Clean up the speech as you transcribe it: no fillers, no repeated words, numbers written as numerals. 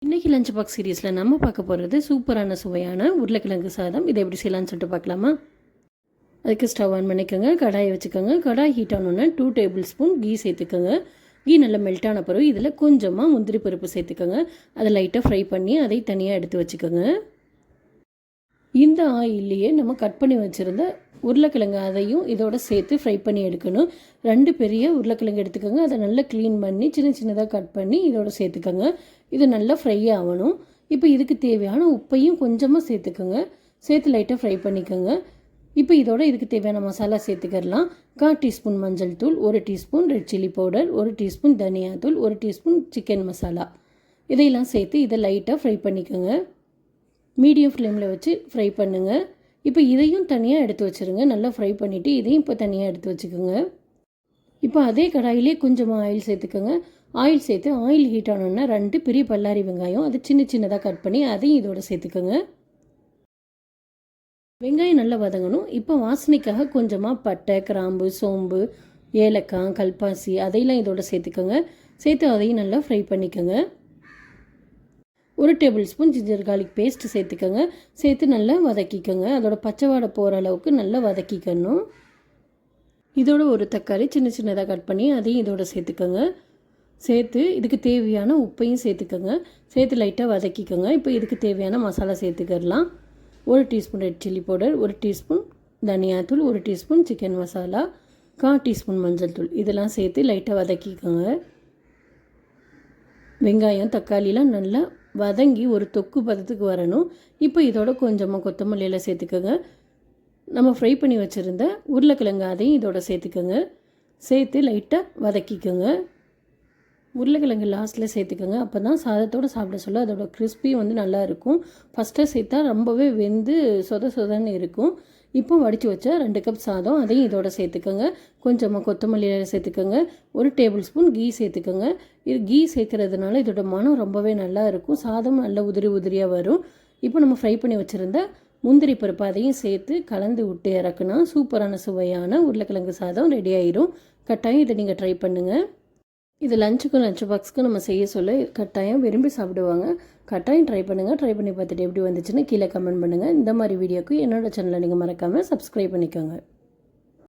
இன்றைக்கி lunch box சீரீஸில் நம்ம பார்க்க போகிறது சூப்பரான சுவையான உருளைக்கிழங்கு சாதம். இதை எப்படி செய்யலான்னு சொல்லிட்டு பார்க்கலாமா? அதுக்கு ஸ்டவ் ஆன் பண்ணிக்கோங்க, கடாயை வச்சுக்கோங்க. கடாய் ஹீட் ஆனோன்னா 2 டேபிள் ஸ்பூன் கீ சேர்த்துக்கோங்க. கீ நல்லா மெல்ட் ஆன பிறகு இதில் கொஞ்சமாக முந்திரி பருப்பு சேர்த்துக்கோங்க. அதை லைட்டாக ஃப்ரை பண்ணி அதை தனியாக எடுத்து வச்சுக்கோங்க. இந்த ஆயிலையே நம்ம கட் பண்ணி வச்சுருந்த உருளைக்கிழங்கு அதையும் இதோட சேர்த்து ஃப்ரை பண்ணி எடுக்கணும். 2 பெரிய உருளைக்கிழங்கு எடுத்துக்கோங்க. அதை நல்லா க்ளீன் பண்ணி சின்ன சின்னதாக கட் பண்ணி இதோட சேர்த்துக்கோங்க. இது நல்லா ஃப்ரை ஆகணும். இப்போ இதுக்கு தேவையான உப்பையும் கொஞ்சமாக சேர்த்துக்கோங்க. சேர்த்து லைட்டாக ஃப்ரை பண்ணிக்கோங்க. இப்போ இதோட இதுக்கு தேவையான மசாலா சேர்த்துக்கலாம். 1/4 டீஸ்பூன் மஞ்சள் தூள், 1 teaspoon red chilli powder, 1 teaspoon தனியாத்தூள், 1 டீஸ்பூன் சிக்கன் மசாலா, இதையெல்லாம் சேர்த்து இதை லைட்டாக ஃப்ரை பண்ணிக்கோங்க. மீடியம் ஃப்ளேமில் வச்சு ஃப்ரை பண்ணுங்கள். இப்போ இதையும் தனியாக எடுத்து வச்சுருங்க. நல்லா ஃப்ரை பண்ணிவிட்டு இதையும் இப்போ தனியாக எடுத்து வச்சுக்கோங்க. இப்போ அதே கடாயிலே கொஞ்சமாக ஆயில் சேர்த்துக்கோங்க. ஆயில் சேர்த்து ஆயில் ஹீட் ஆனோன்னா 2 பெரிய பல்லாரி வெங்காயம் அதை சின்ன சின்னதாக கட் பண்ணி அதையும் இதோட சேர்த்துக்கோங்க. வெங்காயம் நல்லா வதங்கணும். இப்போ வாசனைக்காக கொஞ்சமாக பட்டை, கிராம்பு, சோம்பு, ஏலக்காய், கல்பாசி அதையெல்லாம் இதோட சேர்த்துக்கோங்க. சேர்த்து அதையும் நல்லா ஃப்ரை பண்ணிக்கோங்க. 1 tablespoon ginger garlic paste சேர்த்துக்கோங்க. சேர்த்து நல்லா வதக்கிக்கோங்க. அதோட பச்சை வாடை போகிற அளவுக்கு நல்லா வதக்கிக்கணும். இதோட ஒரு தக்காளி சின்ன சின்னதாக கட் பண்ணி அதையும் இதோட சேர்த்துக்கோங்க. சேர்த்து இதுக்கு தேவையான உப்பையும் சேர்த்துக்கோங்க. சேர்த்து லைட்டாக வதக்கிக்கோங்க. இப்போ இதுக்கு தேவையான மசாலா சேர்த்துக்கலாம். 1 teaspoon red chilli powder, 1 teaspoon தனியாத்தூள், 1 டீஸ்பூன் சிக்கன் மசாலா, 1/4 டீஸ்பூன் மஞ்சள் தூள், இதெல்லாம் சேர்த்து லைட்டாக வதக்கிக்கோங்க. வெங்காயம் தக்காளிலாம் நல்லா வதங்கி ஒரு தொக்கு பதத்துக்கு வரணும். இப்போ இதோட கொஞ்சமாக கொத்தமல்லியில் சேர்த்துக்கோங்க. நம்ம ஃப்ரை பண்ணி வச்சுருந்த உருளைக்கிழங்கு அதையும் இதோட சேர்த்துக்கோங்க. சேர்த்து லைட்டாக வதக்கிக்கோங்க. உருளைக்கிழங்கு லாஸ்ட்டில் சேர்த்துக்கோங்க. அப்போ தான் சாதத்தோடு சாப்பிட சொல்ல அதோட கிறிஸ்பி நல்லா இருக்கும். ஃபஸ்ட்டாக சேர்த்தா ரொம்பவே வெந்து சொத சொதன்னு இருக்கும். இப்போ வடித்து வச்ச 2 கப் சாதம் அதையும் இதோட சேர்த்துக்கோங்க. கொஞ்சமாக கொத்தமல்லியில் சேர்த்துக்கோங்க. 1 டேபிள் ஸ்பூன் கீ சேர்த்துக்கோங்க. இது கீ சேர்க்குறதுனால இதோட மனம் ரொம்பவே நல்லா இருக்கும். சாதம் நல்லா உதிரி உதிரியாக வரும். இப்போ நம்ம ஃப்ரை பண்ணி வச்சுருந்த முந்திரி பருப்பு அதையும் சேர்த்து கலந்து விட்டு இறக்குனா சூப்பரான சுவையான உருளைக்கிழங்கு சாதம் ரெடி ஆயிரும். கட்டாயம் இதை நீங்கள் ட்ரை பண்ணுங்கள். இது லஞ்சுக்கும் லஞ்ச் பாக்ஸுக்கும் நம்ம செய்ய சொல்ல கட்டாயம் விரும்பி சாப்பிடுவாங்க. கட்டாயம் ட்ரை பண்ணுங்கள். ட்ரை பண்ணி பார்த்துட்டு எப்படி வந்துச்சுன்னு கீழே கமெண்ட் பண்ணுங்கள். இந்த மாதிரி வீடியோக்கு என்னோடய சேனலை நீங்கள் மறக்காமல் சப்ஸ்கிரைப் பண்ணிக்கோங்க.